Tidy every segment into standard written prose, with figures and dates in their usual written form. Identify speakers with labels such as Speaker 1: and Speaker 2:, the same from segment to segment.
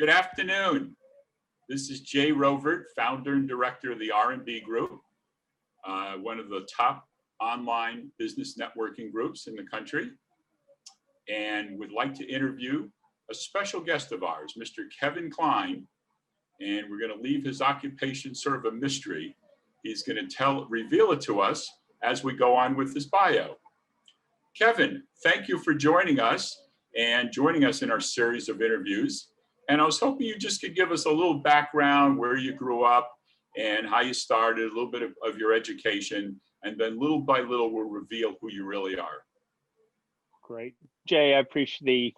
Speaker 1: Good afternoon. This is Jay Rovert, founder and director of the R&B Group, one of the top online business networking groups in the country, and would like to interview a special guest of ours, Mr. Kline, and we're going to leave his occupation sort of a mystery. He's going to reveal it to us as we go on with his bio. Kevin, thank you for joining us and joining us in our series of interviews. And I was hoping you just could give us a little background, where you grew up and how you started, a little bit of your education, and then little by little we'll reveal who you really are.
Speaker 2: Great. Jay, I appreciate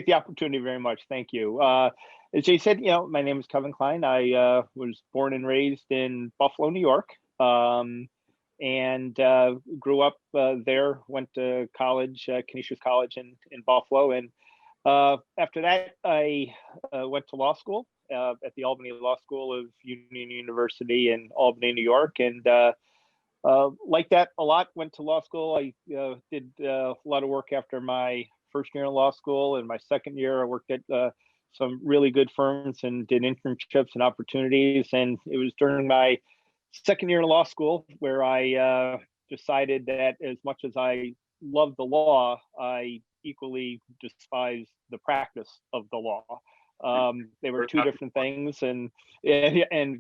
Speaker 2: the opportunity very much. Thank you. As Jay said, my name is Kevin Kline. I was born and raised in Buffalo, New York, and grew up there, went to college, Canisius College in Buffalo. And after that, I went to law school at the Albany Law School of Union University in Albany, New York. And like that a lot, went to law school. I did a lot of work after my first year in law school. And my second year, I worked at some really good firms and did internships and opportunities. And it was during my second year in law school where I decided that as much as I loved the law, I equally despise the practice of the law. They were two different things, and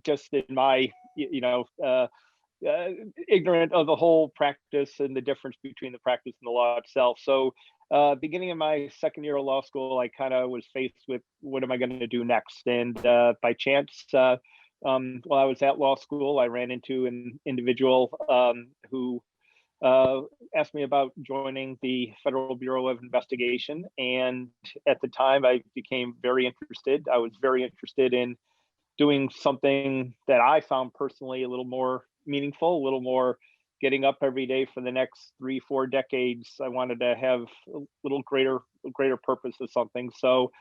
Speaker 2: just in my ignorant of the whole practice and the difference between the practice and the law itself. So beginning of my second year of law school, I kind of was faced with what am I going to do next? And by chance, while I was at law school, I ran into an individual who asked me about joining the Federal Bureau of Investigation. And at the time, I became very interested. I was very interested in doing something that I found personally a little more meaningful, a little more getting up every day for the next 3-4 decades. I wanted to have a little greater purpose of something. So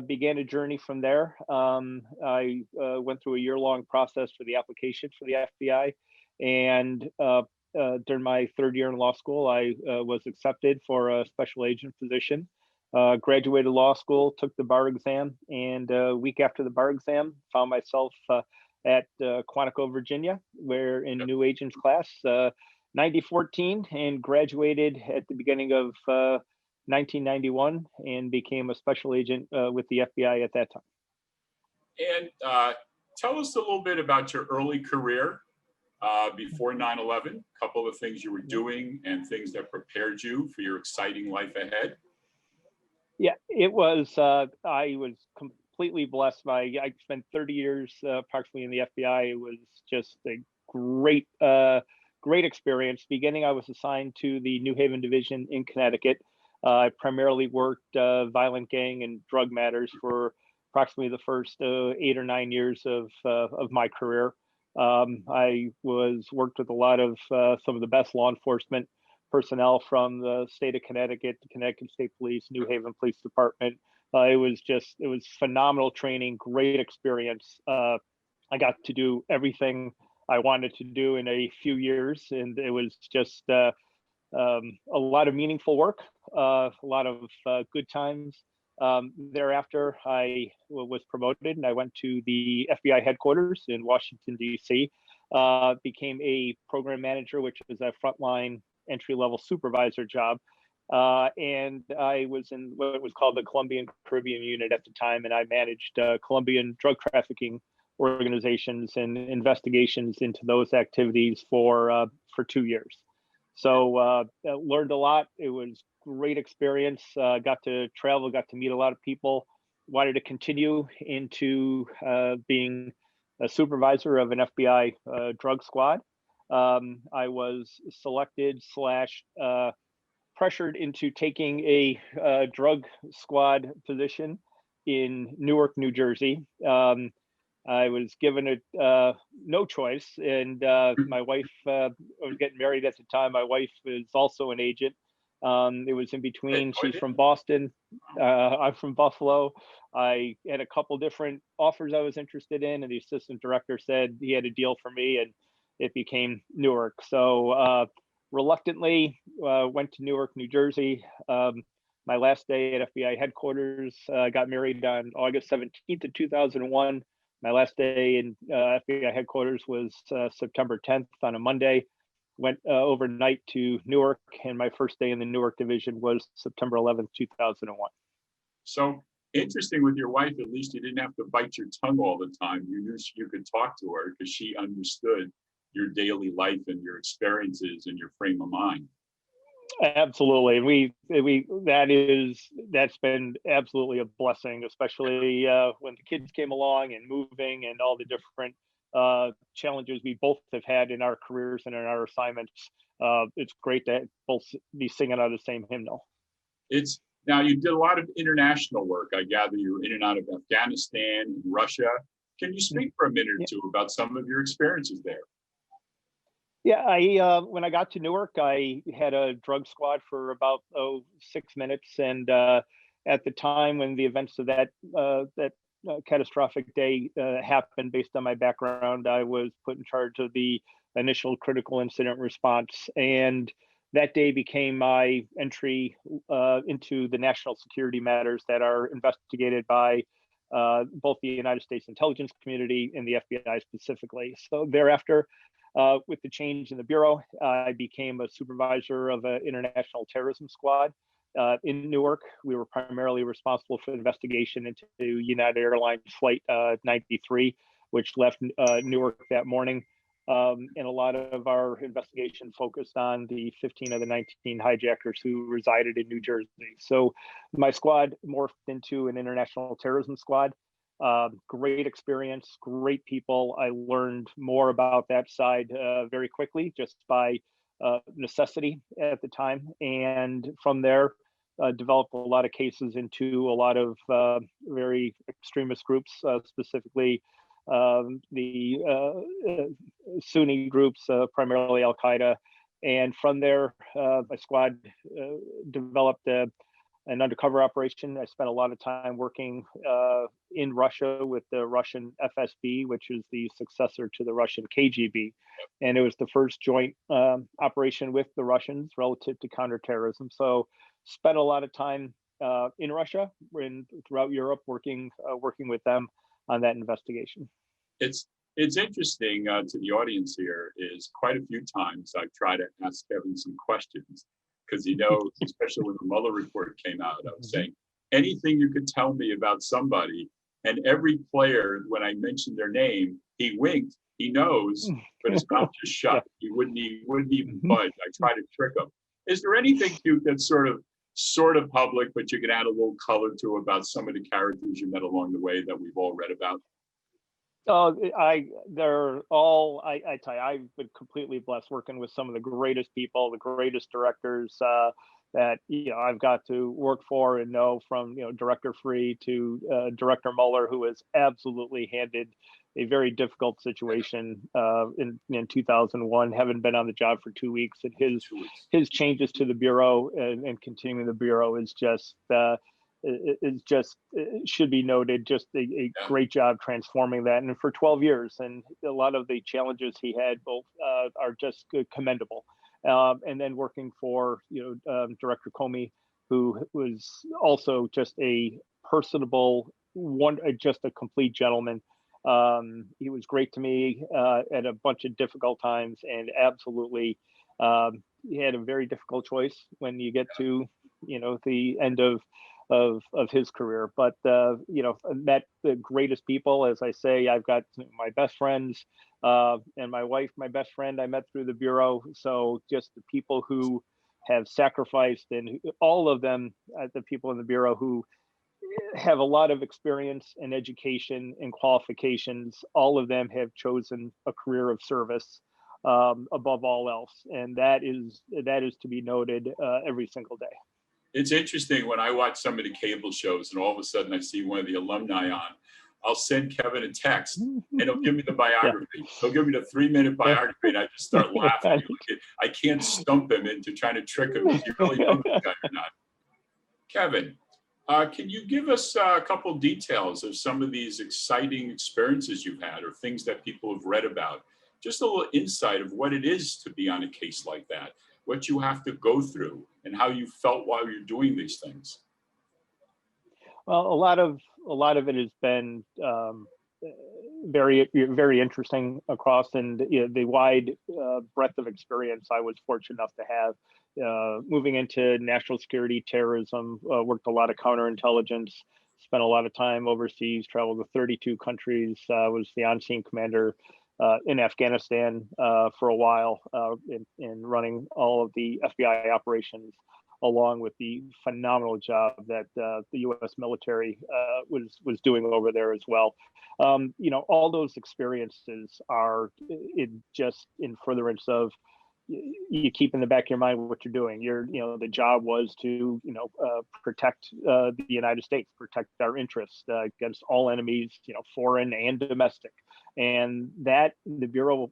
Speaker 2: began a journey from there. I went through a year-long process for the application for the FBI. And during my third year in law school, I was accepted for a special agent position. Graduated law school, took the bar exam, and a week after the bar exam, found myself at Quantico, Virginia, where in new agents class, 9014, and graduated at the beginning of 1991 and became a special agent with the FBI at that time.
Speaker 1: And tell us a little bit about your early career before 9/11, a couple of things you were doing and things that prepared you for your exciting life ahead.
Speaker 2: Yeah, it was, I was completely blessed. I spent 30 years approximately in the FBI. It was just a great experience. Beginning, I was assigned to the New Haven division in Connecticut. I primarily worked violent gang and drug matters for approximately the first 8 or 9 years of my career. I worked with a lot of some of the best law enforcement personnel from the state of Connecticut, the Connecticut State Police, New Haven Police Department. It was phenomenal training, great experience. I got to do everything I wanted to do in a few years, and it was just a lot of meaningful work, a lot of good times. Thereafter, I was promoted and I went to the FBI headquarters in Washington, D.C., became a program manager, which is a frontline entry-level supervisor job. And I was in what was called the Colombian Caribbean unit at the time, and I managed Colombian drug trafficking organizations and investigations into those activities for 2 years. So learned a lot. It was great experience. Got to travel, got to meet a lot of people. Wanted to continue into being a supervisor of an FBI drug squad. I was selected / pressured into taking a drug squad position in Newark, New Jersey. I was given no choice, and my wife, I was getting married at the time. My wife is also an agent. It was in between. She's from Boston. I'm from Buffalo. I had a couple different offers I was interested in, and the assistant director said he had a deal for me, and it became Newark. So reluctantly went to Newark, New Jersey. my last day at FBI headquarters. I got married on August 17th of 2001. My last day in FBI headquarters was September 10th on a Monday. Went overnight to Newark, and my first day in the Newark division was September 11th, 2001.
Speaker 1: So interesting with your wife, at least you didn't have to bite your tongue all the time. You knew you could talk to her because she understood your daily life and your experiences and your frame of mind.
Speaker 2: Absolutely. That's been absolutely a blessing, especially when the kids came along and moving and all the different challenges we both have had in our careers and in our assignments. It's great to both be singing out of the same hymnal.
Speaker 1: Now you did a lot of international work. I gather you were in and out of Afghanistan and Russia. Can you speak for a minute or two about some of your experiences there?
Speaker 2: Yeah, when I got to Newark, I had a drug squad for about 6 minutes, and at the time when the events of that catastrophic day happened, based on my background, I was put in charge of the initial critical incident response, and that day became my entry into the national security matters that are investigated by both the United States intelligence community and the FBI specifically. So thereafter, with the change in the Bureau, I became a supervisor of an international terrorism squad in Newark. We were primarily responsible for the investigation into United Airlines Flight 93, which left Newark that morning. And a lot of our investigation focused on the 15 of the 19 hijackers who resided in New Jersey. So my squad morphed into an international terrorism squad. Great experience, great people. I learned more about that side very quickly, just by necessity at the time. And from there, developed a lot of cases into a lot of very extremist groups, specifically the Sunni groups, primarily Al Qaeda. And from there, my squad developed an undercover operation. I spent a lot of time working in Russia with the Russian FSB, which is the successor to the Russian KGB. And it was the first joint operation with the Russians relative to counterterrorism. So spent a lot of time in Russia and throughout Europe working with them on that investigation.
Speaker 1: It's interesting to the audience here is quite a few times I've tried to ask Kevin some questions, because especially when the Mueller report came out, I was saying, anything you could tell me about somebody, and every player, when I mentioned their name, he winked, he knows, but his mouth just shut. He wouldn't even budge. I tried to trick him. Is there anything cute that's sort of public, but you can add a little color to about some of the characters you met along the way that we've all read about?
Speaker 2: I tell you, I've been completely blessed working with some of the greatest people, the greatest directors that I've got to work for and know, from Director Free to Director Mueller, who has absolutely handled a very difficult situation in 2001, having been on the job for 2 weeks, and his changes to the Bureau and continuing the Bureau is just should be noted. Just a great job transforming that, and for 12 years, and a lot of the challenges he had both are just commendable. And then working for Director Comey, who was also just a personable just a complete gentleman. He was great to me at a bunch of difficult times, and absolutely he had a very difficult choice when you get to the end of his career. But met the greatest people. As I say, I've got my best friends and my wife, my best friend, I met through the Bureau. So just the people who have sacrificed, and all of them, the people in the Bureau who have a lot of experience and education and qualifications, all of them have chosen a career of service above all else, and that is to be noted every single day.
Speaker 1: It's interesting when I watch some of the cable shows and all of a sudden I see one of the alumni on, I'll send Kevin a text and he'll give me the biography. Yeah. He'll give me the 3-minute biography and I just start laughing. I can't stump him into trying to trick him if you really know this guy or not. Kevin, can you give us a couple details of some of these exciting experiences you've had, or things that people have read about? Just a little insight of what it is to be on a case like that. what you have to go through and how you felt while you're doing these things?
Speaker 2: Well, a lot of it has been very interesting across, and the wide breadth of experience I was fortunate enough to have. Moving into national security, terrorism, worked a lot of counterintelligence, spent a lot of time overseas, traveled to 32 countries, was the on-scene commander in Afghanistan for a while, in running all of the FBI operations, along with the phenomenal job that the U.S. military was doing over there as well. All those experiences are just in furtherance of, you keep in the back of your mind what you're doing. The job was to, protect the United States, protect our interests against all enemies, foreign and domestic. And that the Bureau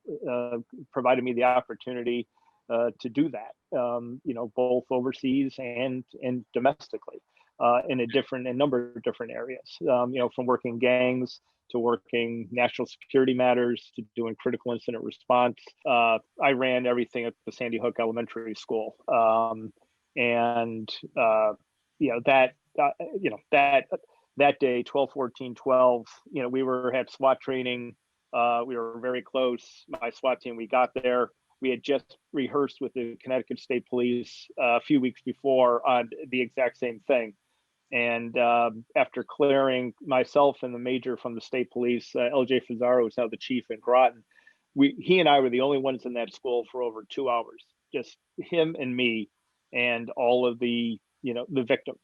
Speaker 2: provided me the opportunity to do that, both overseas and domestically, in a number of different areas, from working gangs to working national security matters to doing critical incident response. I ran everything at the Sandy Hook Elementary School. That day, 12/14/12, we were at SWAT training. We were very close. My SWAT team, we got there. We had just rehearsed with the Connecticut State Police a few weeks before on the exact same thing. And after clearing myself and the major from the state police, LJ Fazaro, who's now the chief in Groton, he and I were the only ones in that school for over 2 hours, just him and me and all of the victims.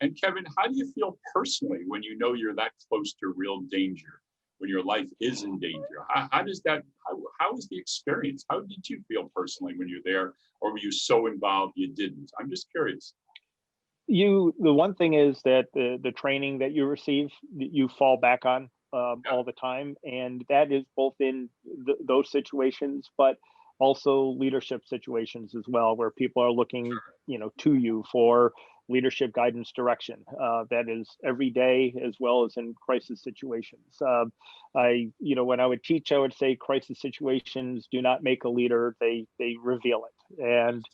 Speaker 1: And Kevin, how do you feel personally when you know you're that close to real danger, when your life is in danger? How is the experience? How did you feel personally when you're there, or were you so involved you didn't? I'm just curious.
Speaker 2: The one thing is that the training that you receive, you fall back on all the time, and that is both in those situations, but also leadership situations as well, where people are looking, to you for leadership, guidance, direction. That is every day, as well as in crisis situations. When I would teach, I would say crisis situations do not make a leader; they reveal it. And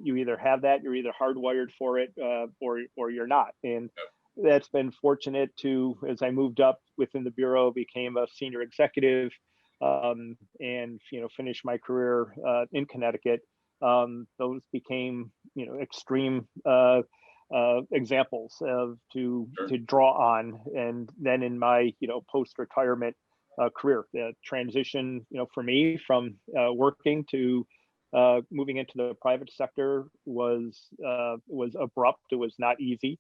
Speaker 2: you either have that, you're either hardwired for it, or you're not. And that's been fortunate to, as I moved up within the Bureau, became a senior executive, and finished my career in Connecticut. Those became extreme examples to draw on. And then in my post-retirement career, the transition for me from working to moving into the private sector was abrupt. It was not easy.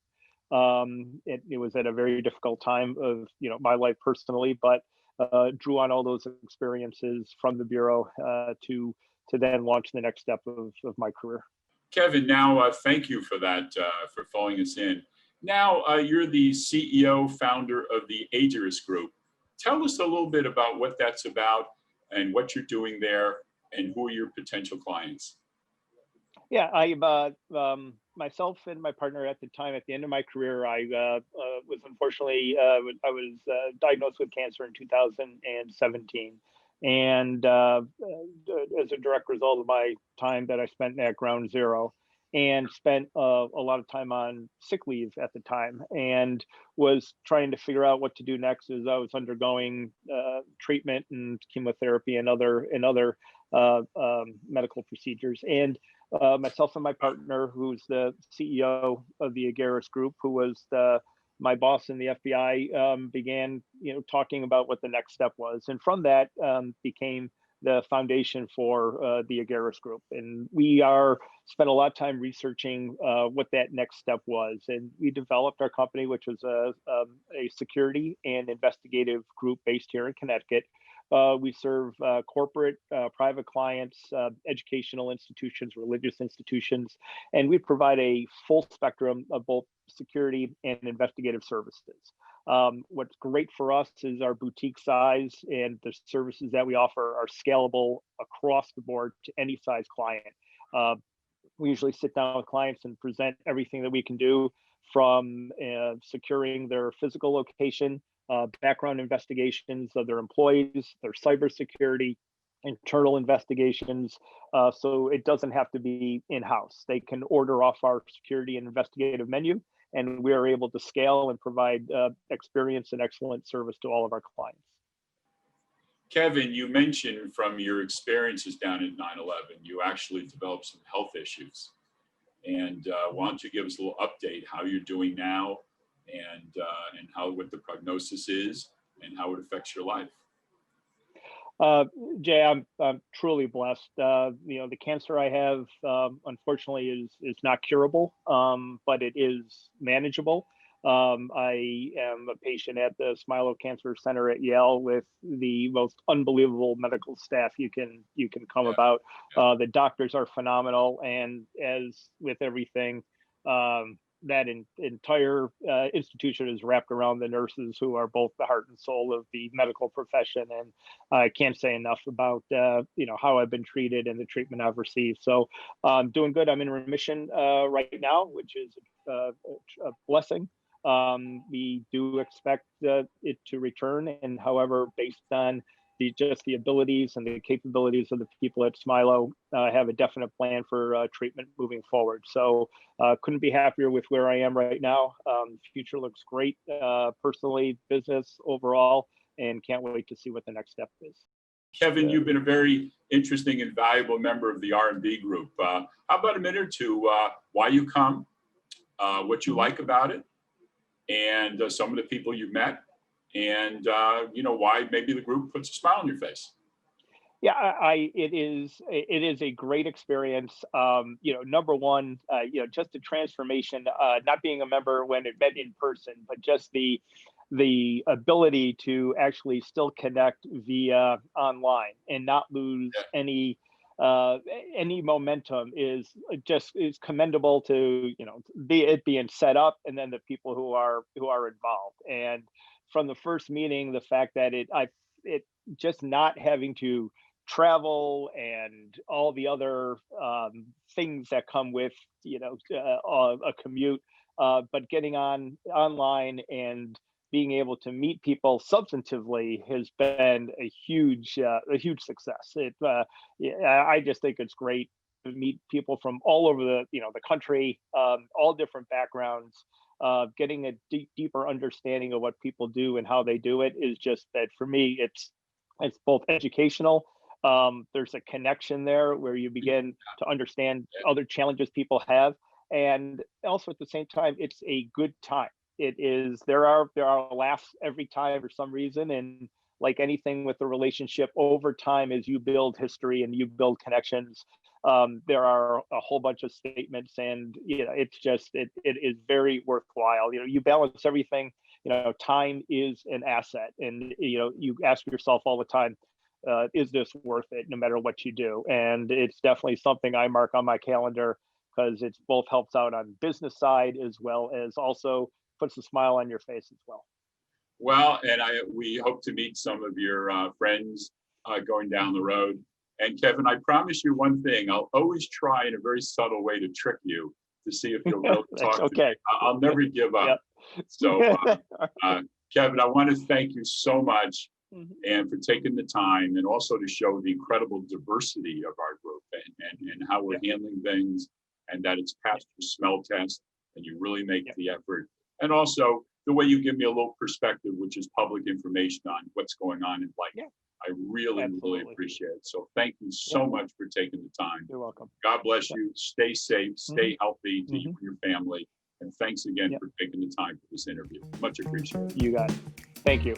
Speaker 2: It was at a very difficult time of my life personally, but drew on all those experiences from the Bureau to then launch the next step of my career.
Speaker 1: Kevin, now thank you for that, for filling us in. Now you're the CEO, founder of the Aggeris Group. Tell us a little bit about what that's about and what you're doing there, and who are your potential clients?
Speaker 2: Yeah, myself and my partner at the time, at the end of my career, I was unfortunately, I was diagnosed with cancer in 2017. And as a direct result of my time that I spent at Ground Zero, and spent a lot of time on sick leave at the time, and was trying to figure out what to do next as I was undergoing treatment and chemotherapy and other medical procedures. And myself and my partner, who's the CEO of the Aggeris Group, who was my boss in the FBI, began talking about what the next step was, and from that became the foundation for the Aggeris Group. And we spent a lot of time researching what that next step was, and we developed our company, which was a security and investigative group based here in Connecticut. We serve corporate, private clients, educational institutions, religious institutions, and we provide a full spectrum of both security and investigative services. What's great for us is our boutique size, and the services that we offer are scalable across the board to any size client. We usually sit down with clients and present everything that we can do, from securing their physical location, background investigations of their employees, their cybersecurity, internal investigations, so it doesn't have to be in-house. They can order off our security and investigative menu, and we are able to scale and provide experience and excellent service to all of our clients.
Speaker 1: Kevin, you mentioned from your experiences down at 9/11, you actually developed some health issues. And why don't you give us a little update how you're doing now, and what the prognosis is and how it affects your life?
Speaker 2: Jay, I'm truly blessed. The cancer I have, unfortunately, is not curable, but it is manageable. I am a patient at the Smilow Cancer Center at Yale with the most unbelievable medical staff you can come about. The doctors are phenomenal, and as with everything, that entire institution is wrapped around the nurses, who are both the heart and soul of the medical profession. And I can't say enough about how I've been treated and the treatment I've received. So I'm doing good. I'm in remission right now, which is a blessing. We do expect it to return, and however, based on the abilities and the capabilities of the people at Smilow, have a definite plan for treatment moving forward. So couldn't be happier with where I am right now. The future looks great, personally, business overall, and can't wait to see what the next step is.
Speaker 1: Kevin, you've been a very interesting and valuable member of the R&B group. How about a minute or two, why you come, what you like about it, and some of the people you've met, and why maybe the group puts a smile on your face.
Speaker 2: Yeah, it is a great experience. Number one, just the transformation, not being a member when it met in person, but just the ability to actually still connect via online and not lose any momentum is commendable to it being set up, and then the people who are involved. And from the first meeting, the fact that it just not having to travel and all the other things that come with a commute, but getting online and being able to meet people substantively has been a huge success. I just think it's great to meet people from all over the country, all different backgrounds. Getting a deeper understanding of what people do and how they do it is just that, for me, it's both educational. There's a connection there where you begin to understand other challenges people have, and also at the same time, it's a good time. It is. There are laughs every time for some reason, and like anything with a relationship, over time, as you build history and you build connections, there are a whole bunch of statements, and it's just it is very worthwhile. You balance everything. Time is an asset, and you ask yourself all the time, is this worth it, no matter what you do? And it's definitely something I mark on my calendar, because it's both helps out on business side as well as also puts a smile on your face as well.
Speaker 1: Well, and we hope to meet some of your friends going down the road. And Kevin, I promise you one thing: I'll always try in a very subtle way to trick you to see if you'll really talk to me. I'll never give up. Yep. So, Kevin, I want to thank you so much, and for taking the time, and also to show the incredible diversity of our group, and how we're handling things, and that it's passed your smell test, and you really make the effort. And also the way you give me a little perspective, which is public information on what's going on in life. Yeah. I really appreciate it. So thank you so much for taking the time.
Speaker 2: You're welcome.
Speaker 1: God bless you. Stay safe, stay healthy to you and your family. And thanks again for taking the time for this interview. Much appreciated.
Speaker 2: You got it. Thank you.